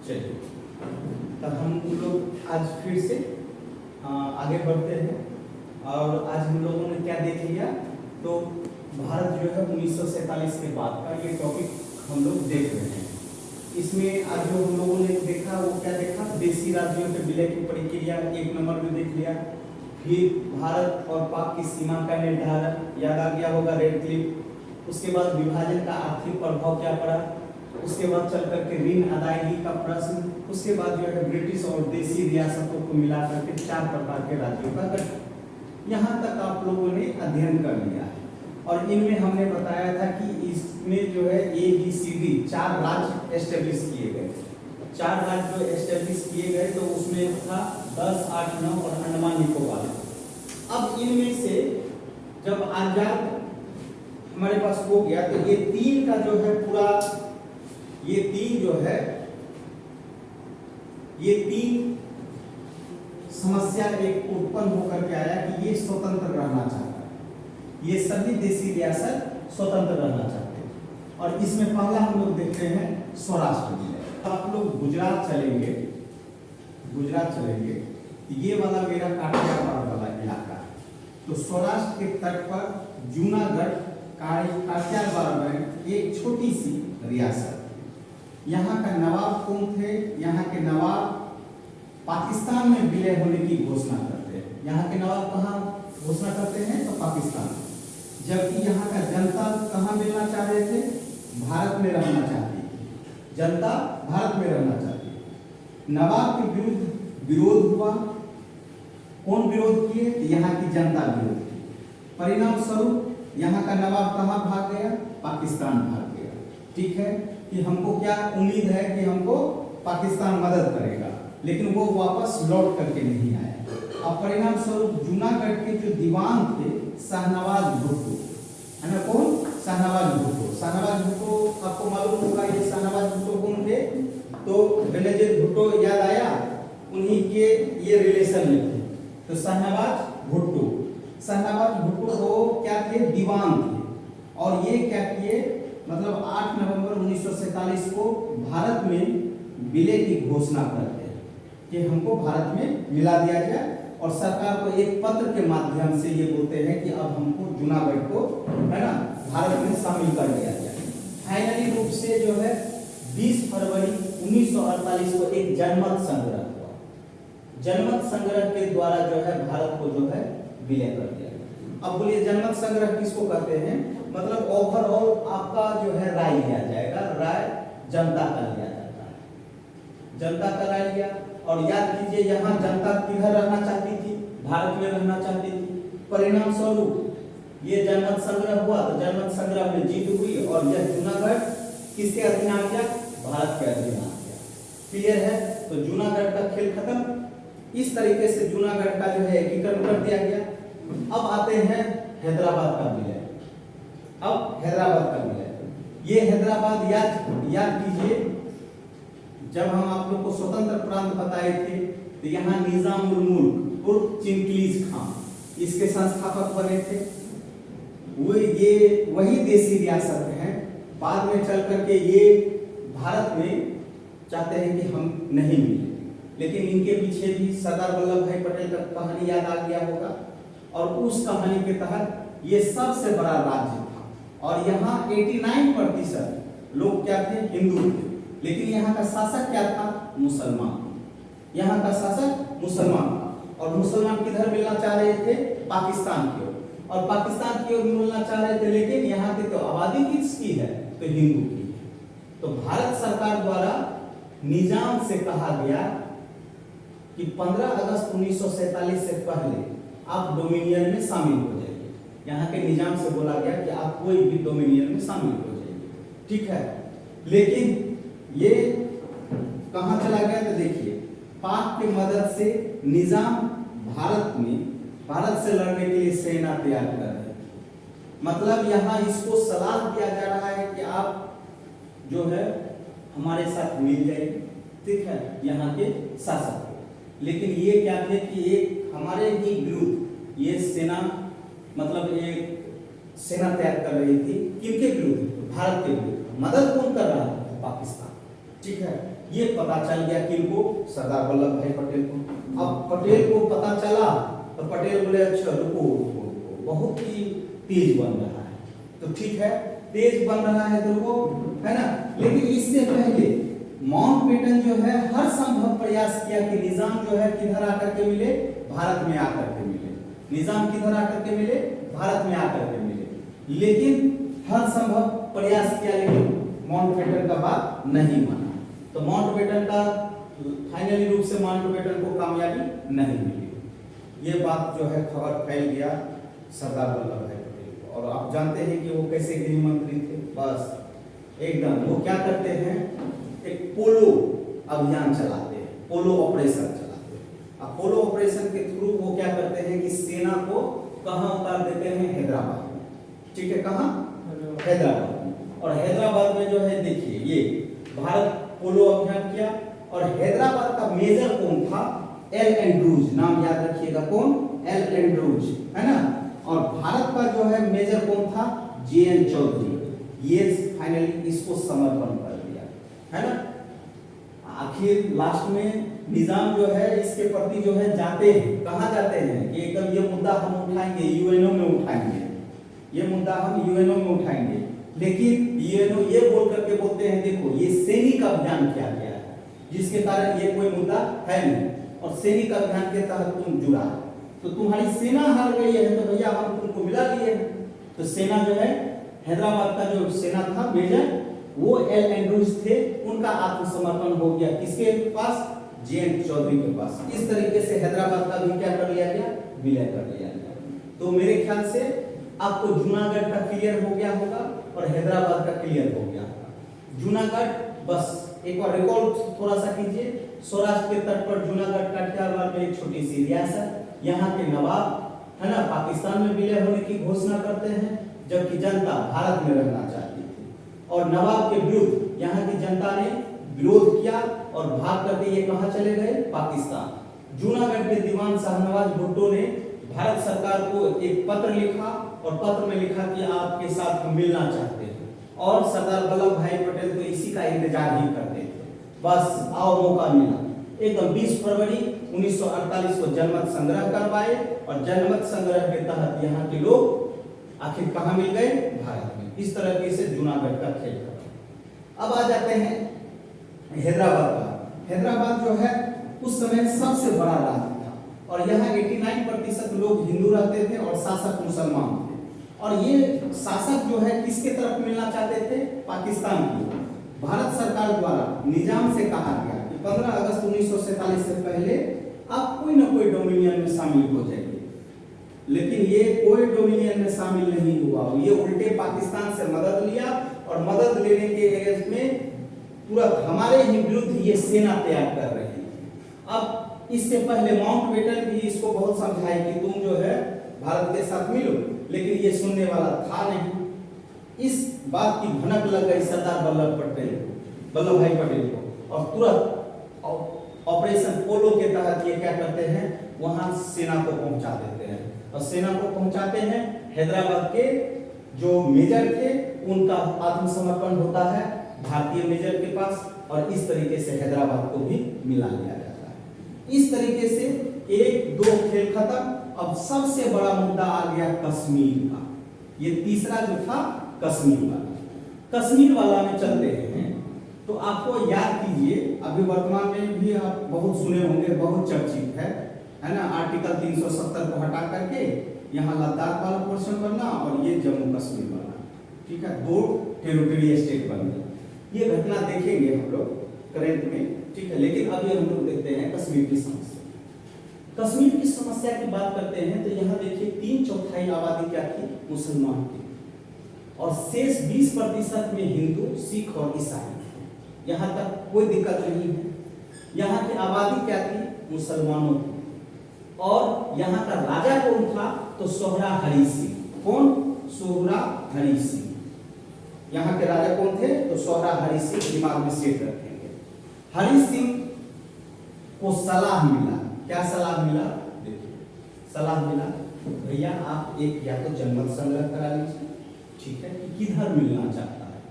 चलिए, तब हम लोग आज फिर से आगे बढ़ते हैं। और आज हम लोगों ने क्या देख लिया, तो भारत जो है 1947 के बाद का ये टॉपिक हम लोग देख रहे हैं। इसमें आज जो हम लोगों ने देखा वो क्या देखा, देशी राज्यों के विलय की प्रक्रिया एक नंबर में देख लिया। फिर भारत और पाक की सीमा का निर्धारण याद आ गया होगा, रेड क्लिफ। उसके बाद विभाजन का आर्थिक प्रभाव क्या पड़ा, उसके बाद चल करके ऋण अदायगी का प्रश्न, उसके बाद जो है ब्रिटिश और देशी रियासतों को मिलाकर के 4 प्रकार के राज्यों का गठन। यहाँ तक आप लोगों ने अध्ययन कर लिया है। और इनमें हमने बताया था कि इसमें जो है ABCD 4 राज्य एस्टेब्लिश किए गए। 4 राज्य जो एस्टेब्लिश किए गए तो उसमें था 10, 8, 9 और अंडमान निकोबार। अब इनमें से जब आजाद हमारे पास हो गया तो ये 3 का जो है पूरा, ये 3 जो है, ये 3 समस्या एक उत्पन्न होकर के आया कि ये स्वतंत्र रहना चाहता है। ये सभी देशी रियासत स्वतंत्र रहना चाहते हैं। और इसमें पहला हम लोग देखते हैं स्वराष्ट्र विलय। आप लोग गुजरात चलेंगे, ये वाला मेरा काठियावाड़ वाला इलाका है। तो स्वराष्ट्र के तट पर जूनागढ़ काठियावाड़ में एक छोटी सी रियासत। यहाँ का नवाब कौन थे? यहाँ के नवाब पाकिस्तान में विलय होने की घोषणा करते हैं। यहाँ के नवाब कहाँ घोषणा करते हैं? तो पाकिस्तान। जबकि यहाँ का जनता कहाँ मिलना चाह रहे थे? भारत में रहना चाहती थी। जनता भारत में रहना चाहती थी। नवाब के विरुद्ध विरोध हुआ। कौन विरोध किए? यहाँ की जनता विरोध की। परिणाम स्वरूप यहाँ का नवाब कहाँ भाग गया? पाकिस्तान भाग गया। ठीक है कि हमको क्या उम्मीद है कि हमको पाकिस्तान मदद करेगा, लेकिन वो वापस लौट करके नहीं आया। अब परिणाम स्वरूप जूनागढ़ के जो दीवान थे शाहनवाज भुट्टो, है ना? कौन? शाहनवाज भुट्टो। शाहनवाज भुट्टो आपको मालूम होगा, ये शाहनवाज भुट्टो कौन थे? तो बेनजीर भुट्टो याद आया, उन्हीं के ये रिलेशन में थे। तो शाहनवाज भुट्टो वो क्या थे? दीवान थे। और ये क्या किए, मतलब 8 नवंबर 1947 को भारत में विलय की घोषणा करते हैं कि हमको भारत में मिला दिया जाए। और सरकार को एक पत्र के माध्यम से ये बोलते हैं कि अब हमको जूनागढ़ को, है ना, भारत में शामिल कर दिया जाए। फाइनली रूप से जो है 20 फरवरी 1948 को एक जनमत संग्रह हुआ। जनमत संग्रह के द्वारा जो है भारत को जो है विलय कर दिया। अब बोलिए जनमत संग्रह किसको कहते हैं? मतलब ओवरऑल आपका जो है राय लिया जाएगा। राय जनता का लिया जाता है, जनता का राय लिया। और याद कीजिए यहाँ जनता किधर रहना चाहती थी? भारत में रहना चाहती थी। परिणाम स्वरूप ये जनमत संग्रह हुआ, तो जनमत संग्रह में जीत हुई और यह जूनागढ़ किसके अधीन आ गया? भारत के अधीन आ गया। क्लियर है? तो जूनागढ़ का खेल खत्म। इस तरीके से जूनागढ़ का जो है एकीकरण कर दिया गया। अब आते हैं हैदराबाद का विलय। अब हैदराबाद का विलय, ये हैदराबाद याद कीजिए, जब हम आप लोग को स्वतंत्र प्रांत बताए थे तो यहाँ निजाम उल मुल्क उर्फ चिंगीज खान इसके संस्थापक बने थे। वो ये वही देशी रियासत हैं। बाद में चल करके ये भारत में चाहते हैं कि हम नहीं मिले, लेकिन इनके पीछे भी सरदार वल्लभ भाई पटेल का कहानी याद आ गया होगा। और उस कहानी के तहत ये सबसे बड़ा राज्य था। और यहाँ 89% लोग क्या थे? हिंदू थे। लेकिन यहाँ का शासक क्या था? मुसलमान। यहाँ का शासक मुसलमान था। और मुसलमान किधर मिलना चाह रहे थे? पाकिस्तान की ओर। और पाकिस्तान की ओर मिलना चाह रहे थे, लेकिन यहाँ की तो आबादी किसकी है? तो हिंदू की। तो भारत सरकार द्वारा निजाम से कहा गया कि 15 अगस्त 1947 से पहले आप डोमिनियन में शामिल हो जाइए। यहाँ के निजाम से बोला गया कि आप कोई भी डोमिनियन में शामिल हो जाइए। ठीक है, लेकिन ये कहां चला गया? तो देखिए, पाक की मदद से निजाम भारत से लड़ने के लिए सेना तैयार कर रहे हैं। मतलब यहाँ इसको सलाह दिया जा रहा है कि आप जो है हमारे साथ मिल जाइए। ठीक है, यहाँ के शासक। लेकिन ये क्या थे कि एक हमारे ही विरुद्ध ये सेना, मतलब एक सेना तैयार कर रही थी। किनके विरुद्ध? भारत के विरुद्ध। मदद कौन कर रहा था? पाकिस्तान। ठीक है, ये पता चल गया किनको, सरदार वल्लभ भाई पटेल को। अब पटेल को पता चला तो पटेल बोले अच्छा रुको रुको रुको, बहुत ही तेज बन रहा है। तो ठीक है, तेज बन रहा है तो रुको, है ना। लेकिन इससे पहले माउंटबेटन जो है हर संभव प्रयास किया कि निजाम जो है किधर आकर के मिले, भारत में आकर के मिले। निजाम किधर आकर के मिले, भारत में आकर के मिले। लेकिन हर संभव प्रयास किया, लेकिन माउंटबेटन का बात नहीं माना। तो माउंटबेटन का फाइनली रूप से माउंटबेटन को कामयाबी नहीं मिली। ये बात जो है खबर फैल गया सरदार वल्लभ भाई पटेल को। और आप जानते हैं कि वो कैसे गृह मंत्री थे, बस एकदम वो क्या करते हैं, एक पोलो अभियान चलाते हैं, पोलो ऑपरेशन चलाते हैं। अब पोलो ऑपरेशन के थ्रू वो क्या करते हैं कि सेना को कहां उतार देते हैं, हैदराबाद में। ठीक है, कहां, हैदराबाद में। और हैदराबाद में जो है देखिए ये भारत पोलो अभियान किया। और हैदराबाद का मेजर कौन था, एल एंड्रूज, नाम याद रखिएगा, कौन, एल एंड्रूज, है ना। और भारत का जो है मेजर कौन था, जे.एन. चौधरी। ये फाइनली इसको समर्पण कर दिया, है ना। आखिर लास्ट में निजाम जो है इसके प्रति जो है जाते हैं, कहां जाते हैं कि एकदम ये मुद्दा हम उठाएंगे, यूएनओ में उठाएंगे, ये मुद्दा हम यूएनओ में उठाएंगे। लेकिन यूएनओ ये बोल करके बोलते हैं देखो ये सैनिक अभियान किया गया है, जिसके कारण ये कोई मुद्दा है नहीं, और सैनिक अभियान के तहत तुम जुड़ा, तो तुम्हारी सेना हार गई है तो भैया हम तुमको मिला लिए हैं। तो सेना जो है हैदराबाद का जो सेना था मेजर, वो एल एंड्रूज थे, उनका आत्मसमर्पण हो गया किसके पास, जे.एन. चौधरी के पास। इस तरीके से हैदराबाद का भी क्या कर लिया गया, विलय कर लिया गया। तो मेरे ख्याल से आपको जूनागढ़ का क्लियर हो गया होगा और हैदराबाद का क्लियर हो गया होगा। जूनागढ़ बस एक बार रिकॉल थोड़ा सा कीजिए, सौराष्ट्र के तट पर जूनागढ़ काठियावाड़ में एक छोटी सी रियासत, यहाँ के नवाब, है ना, पाकिस्तान में विलय होने की घोषणा करते हैं, जबकि जनता भारत में रहना चाहती थी। और नवाब के विरुद्ध यहाँ की जनता ने विरोध किया और भाग करके ये कहाँ चले गए, पाकिस्तान। जूनागढ़ के दीवान शाहनवाज भुट्टो ने भारत सरकार को एक पत्र लिखा और पत्र में लिखा कि आपके साथ हम मिलना चाहते हैं, और सरदार वल्लभ भाई पटेल तो इसी का इंतजार ही करते थे, बस आओ मौका मिला। एकदम 20 फरवरी 1948 को जनमत संग्रह करवाए, और जनमत संग्रह के तहत यहाँ के लोग आखिर कहाँ मिल गए, भारत में। इस तरह से जूनागढ़ का खेल खत्म। अब आ जाते हैं हैदराबाद का। हैदराबाद जो है उस समय सबसे बड़ा राज्य था, और यहाँ 89% लोग हिंदू रहते थे और शासक मुसलमान थे। और ये शासक जो है किसके तरफ मिलना चाहते थे, पाकिस्तान की। भारत सरकार द्वारा निजाम से कहा गया कि 15 अगस्त 1947 से पहले आप कोई ना कोई डोमिनियन में शामिल हो जाइए, लेकिन ये कोई डोमिनियन में शामिल नहीं हुआ। ये उल्टे पाकिस्तान से मदद लिया, और मदद लेने के एवज में तुरंत हमारे ही विरुद्ध ये सेना तैयार कर रही थी। अब इससे पहले माउंटबेटन भी इसको बहुत समझाए कि तुम जो है भारत के साथ मिलो, लेकिन ये सुनने वाला था नहीं। इस बात की भनक लग गई सरदार वल्लभ भाई पटेल को, और तुरंत ऑपरेशन पोलो के तहत ये क्या करते हैं, वहां सेना को पहुंचा देते हैं। और सेना को पहुंचाते हैं, हैदराबाद के जो मेजर थे उनका आत्मसमर्पण होता है भारतीय मेजर के पास, और इस तरीके से हैदराबाद को भी मिला लिया जाता है। इस तरीके से 1-2 खेल खत्म। अब सबसे बड़ा मुद्दा आ गया कश्मीर का। ये तीसरा जो था कश्मीर वाला। कश्मीर वाला में चलते हैं तो आपको याद कीजिए, अभी वर्तमान में भी आप बहुत सुने होंगे, बहुत चर्चित है ना, आर्टिकल 370 को हटा करके यहाँ लद्दाख वाला पोर्शन बनना और ये जम्मू कश्मीर वाला, ठीक है, 2 टेरिटोरियल स्टेट बन गया। ये घटना देखेंगे हम लोग करंट में, ठीक है। लेकिन अभी हम लोग देखते हैं कश्मीर की समस्या। कश्मीर की समस्या की बात करते हैं तो यहाँ देखिए 3/4 आबादी क्या थी, मुसलमान थी, और शेष 20% में हिंदू, सिख और ईसाई थे। यहाँ तक कोई दिक्कत नहीं है। यहाँ की आबादी क्या थी, मुसलमानों की। और यहाँ का राजा कौन था, तो सोहरा हरी सिंह। कौन, सोहरा हरी सिंह। यहाँ के राजा कौन थे, तो सोहरा हरी सिंह, दिमाग में सेट रखेंगे। हरी सिंह को सलाह मिला, क्या सलाह मिला, देखिए सलाह मिला, भैया आप एक या तो जनमत संग्रह करा लीजिए, ठीक है, कि किधर मिलना चाहता है,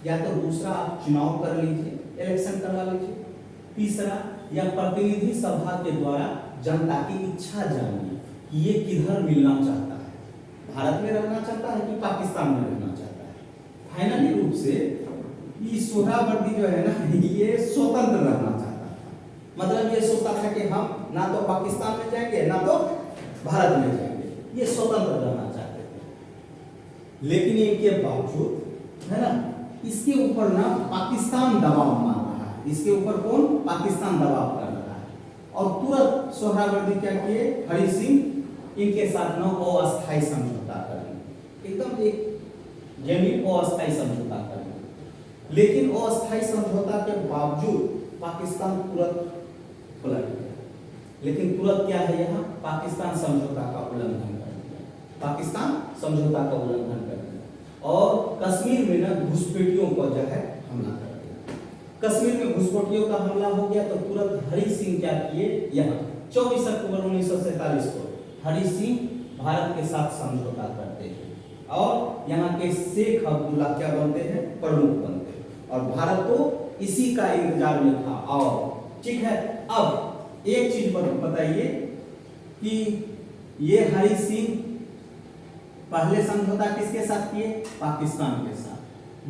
या तो दूसरा आप चुनाव कर लीजिए, इलेक्शन करवा लीजिए। तीसरा, यह प्रतिनिधि सभा के द्वारा जनता की इच्छा जानिए कि ये किधर मिलना चाहता है, भारत में रहना चाहता है कि पाकिस्तान में रहना चाहता है। फाइनली रूप से ये सोहरावर्दी जो है ना, ये स्वतंत्र रहना चाहता था। मतलब ये सोचता था कि हम ना तो पाकिस्तान में जाएंगे ना तो भारत में जाएंगे, ये स्वतंत्र रहना चाहते थे। लेकिन इनके बावजूद है ना, इसके ऊपर ना पाकिस्तान दबाव मार रहा है, इसके ऊपर कौन, पाकिस्तान दबाव कर रहा है। और तुरंत सोहरावर्दी क्या किए, हरि सिंह इनके साथ ना अस्थायी समझौता कर लिया, एकदम एक जमीन अस्थायी समझौता कर लिया। लेकिन अस्थायी समझौता के बावजूद पाकिस्तान तुरंत पलट गया। लेकिन तुरंत क्या है, यहाँ पाकिस्तान समझौता का उल्लंघन कर दिया, पाकिस्तान समझौता का उल्लंघन कर दिया और कश्मीर में ना घुसपैठियों को जो है हमला कर दिया। कश्मीर में घुसपैठियों का हमला हो गया तो तुरंत हरि सिंह क्या किए, यहाँ 24 अक्टूबर 1947 को हरि सिंह भारत के साथ समझौता करते हैं और यहाँ के शेख अब्दुल्ला क्या बनते हैं, प्रमुख बनते हैं। और भारत तो इसी का इंतजार में था। और ठीक है, अब एक चीज बताइए कि ये हरि सिंह पहले समझौता किसके साथ किए, पाकिस्तान के साथ।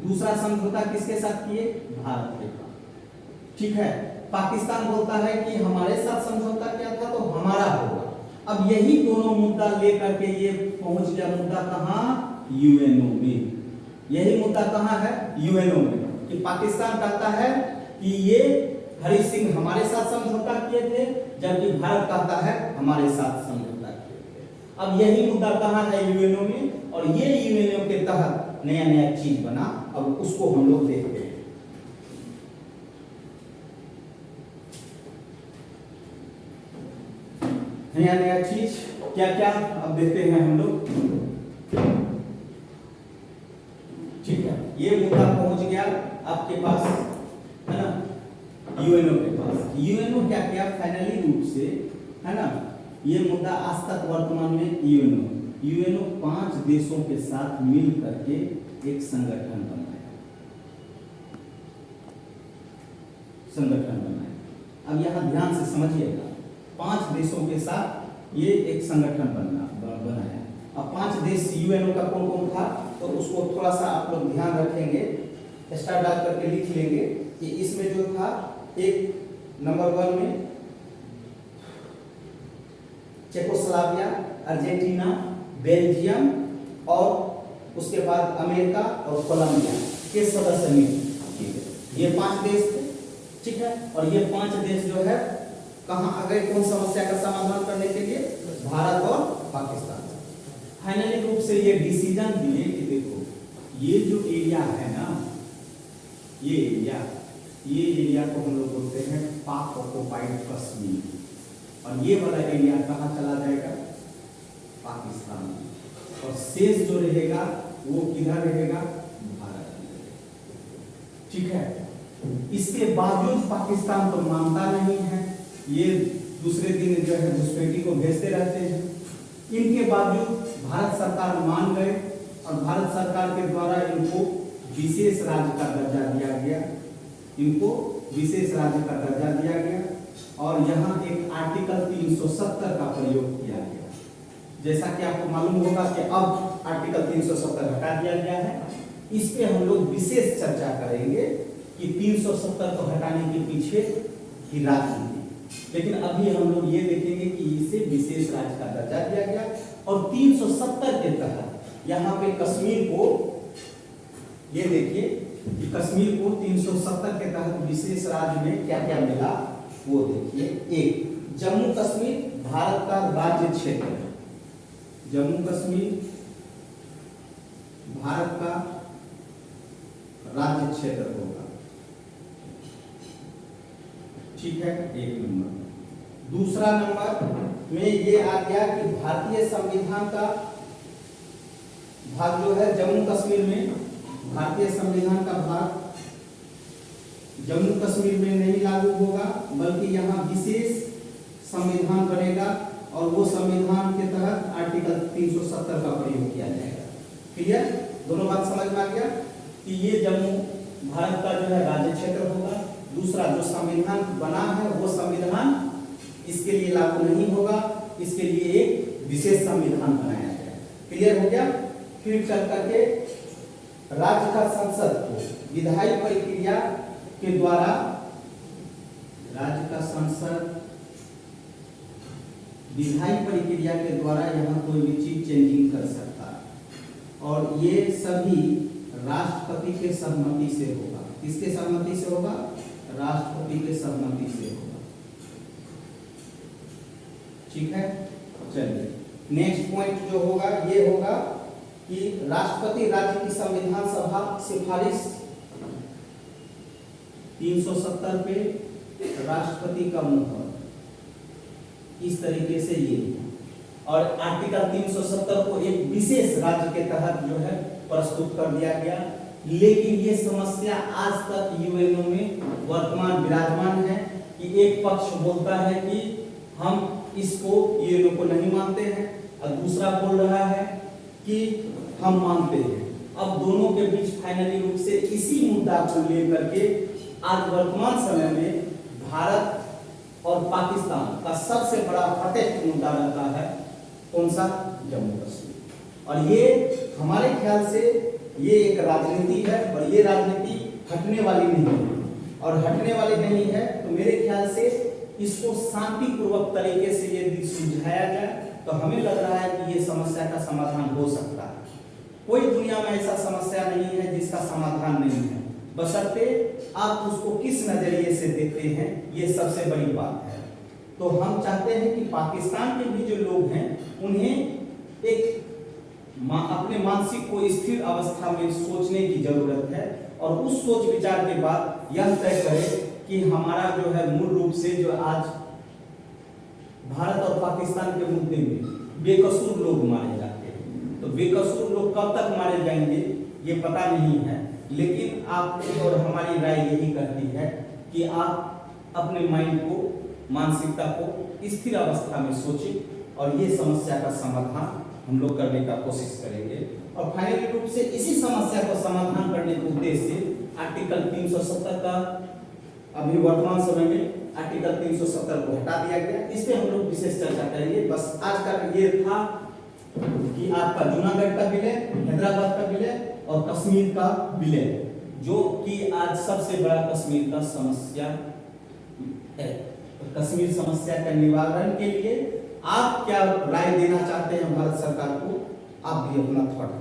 दूसरा समझौता किसके साथ किए, भारत के साथ। ठीक है, पाकिस्तान बोलता है कि हमारे साथ समझौता किया था तो हमारा होगा। अब यही दोनों मुद्दा लेकर के ये पहुंच गया, मुद्दा कहां, यूएनओ में। यही मुद्दा कहां है, यूएनओ में, कि पाकिस्तान कहता है कि ये हरि सिंह हमारे साथ समझौता किए थे, जबकि भारत कहता है हमारे साथ समझौता किए थे। अब यही मुद्दा कहां है, यूएनओ में। और ये यूएनओ के तहत नया नया चीज बना, अब उसको हम लोग देखते हैं। नया नया चीज क्या क्या अब देखते हैं हम लोग। ठीक है, ये मुद्दा पहुंच गया आपके पास, है ना, यूएनओ के पास। यूएनओ क्या किया फाइनली रूप से, है ना, ये मुद्दा आज तक वर्तमान में यूएनओ 5 देशों के साथ मिल करके एक संगठन बनाया, अब यहां ध्यान से समझिएगा, 5 देशों के साथ ये एक संगठन बनाया। अब 5 देश यूएनओ का कौन कौन था, तो उसको थोड़ा सा आप लोग ध्यान रखेंगे, स्टार डाल करके लिख लेंगे कि इसमें जो था, एक नंबर 1 में चेकोस्लोवाकिया, अर्जेंटीना, बेल्जियम और उसके बाद अमेरिका और कोलंबिया के सदस्य मिले, ये 5 देश थे। ठीक है, और ये 5 देश जो है कहां आ गए, कौन समस्या का समाधान करने के लिए, भारत और पाकिस्तान। फाइनली रूप से ये डिसीजन दिए कि देखो ये जो एरिया है ना, ये एरिया को हम लोग बोलते हैं पाक ऑक्युपाइड कश्मीर, और ये वाला एरिया कहाँ चला जाएगा, पाकिस्तान में, और शेष जो रहेगा वो किधर रहेगा, भारत में। ठीक है, इसके बावजूद पाकिस्तान तो मानता नहीं है, ये दूसरे दिन जो है घुसपैठी को भेजते रहते हैं। इनके बावजूद भारत सरकार मान गए और भारत सरकार के द्वारा इनको विशेष राज्य का दर्जा दिया गया, इनको विशेष राज्य का दर्जा दिया गया। और यहाँ एक आर्टिकल 370 का प्रयोग किया गया। जैसा कि आपको मालूम होगा कि अब आर्टिकल 370 हटा दिया गया है। इस पे हम लोग विशेष चर्चा करेंगे कि 370 को हटाने के पीछे की राजनीति। लेकिन अभी हम लोग ये देखेंगे कि इसे विशेष राज्य का दर्जा दिया गया और 370 के तहत यहाँ पे कश्मीर को, ये देखिए कि कश्मीर को 370 के तहत विशेष राज्य में क्या क्या मिला, वो देखिए। एक, जम्मू कश्मीर भारत का राज्य क्षेत्र है, जम्मू कश्मीर भारत का राज्य क्षेत्र होगा। ठीक है, एक नंबर। दूसरा नंबर में ये आ गया कि भारतीय संविधान का भाग जो है जम्मू कश्मीर में, भारतीय संविधान का भाग जम्मू कश्मीर में नहीं लागू होगा, बल्कि यहाँ विशेष संविधान बनेगा और वो संविधान के तहत आर्टिकल 370 का प्रयोग किया जाएगा। क्लियर, दोनों बात समझ में आ गया कि ये जम्मू भारत का जो है राज्य क्षेत्र होगा दूसरा जो संविधान बना है वो संविधान इसके लिए लागू नहीं होगा, इसके लिए एक विशेष संविधान बनाया गया। क्लियर हो गया। फिर चल करके राज्य का संसद को विधायी प्रक्रिया के द्वारा, राज्य का संसद विधायी प्रक्रिया के द्वारा यहाँ कोई भी चीज चेंजिंग कर सकता है और ये सभी राष्ट्रपति के सहमति से होगा। किसके सहमति से होगा? राष्ट्रपति के सहमति से होगा। ठीक है, चलिए नेक्स्ट पॉइंट जो होगा ये होगा कि राष्ट्रपति राज्य की संविधान सभा सिफारिश 370 पे राष्ट्रपति का मुहर, इस तरीके से ये, और आर्टिकल 370 को एक विशेष राज्य के तहत जो है प्रस्तुत कर दिया गया। लेकिन ये समस्या आज तक यूएनओ में वर्तमान विराजमान है कि एक पक्ष बोलता है कि हम इसको यूएनओ को नहीं मानते हैं और दूसरा बोल रहा है कि हम मानते हैं। अब दोनों के बीच फाइनली रूप से इसी मुद्दा को लेकर के आज वर्तमान समय में भारत और पाकिस्तान का सबसे बड़ा हॉटेस्ट मुद्दा रहता है कौन सा? जम्मू कश्मीर। और ये हमारे ख्याल से ये एक राजनीति है और ये राजनीति हटने वाली नहीं है, और हटने वाली नहीं है तो मेरे ख्याल से इसको शांतिपूर्वक तरीके से यदि सुलझाया जाए तो हमें लग रहा है कि ये समस्या का समाधान हो सकता है। कोई दुनिया में ऐसा समस्या नहीं है जिसका समाधान नहीं है, बशर्ते आप उसको किस नजरिए से देखते हैं, ये सबसे बड़ी बात है। तो हम चाहते हैं कि पाकिस्तान के भी जो लोग हैं उन्हें एक अपने मानसिक को स्थिर अवस्था में सोचने की जरूरत है और उस सोच विचार के बाद यह तय करें कि हमारा जो है मूल रूप से जो आज भारत और पाकिस्तान के मुद्दे में बेकसूर लोग मारे जाते हैं, तो बेकसूर लोग कब तक मारे जाएंगे ये पता नहीं है। लेकिन आपकी और हमारी राय यही कहती है कि आप अपने माइंड को, मानसिकता को स्थिर अवस्था में सोचें और ये समस्या का समाधान हम लोग करने का कोशिश करेंगे। और फाइनली रूप से इसी समस्या को समाधान करने के उद्देश्य से आर्टिकल 370 का अभी वर्तमान समय में आर्टिकल 370 को हटा दिया गया। इस पे हम लोग विशेष चर्चा करेंगे। बस आज का ये था कि आपका जूनागढ़ का विलय, हैदराबाद का विलय और कश्मीर का विलय, जो कि आज सबसे बड़ा कश्मीर का समस्या है। कश्मीर समस्या के निवारण के लिए आप क्या राय देना चाहते हैं भारत सरकार को? आप भी अपना थॉट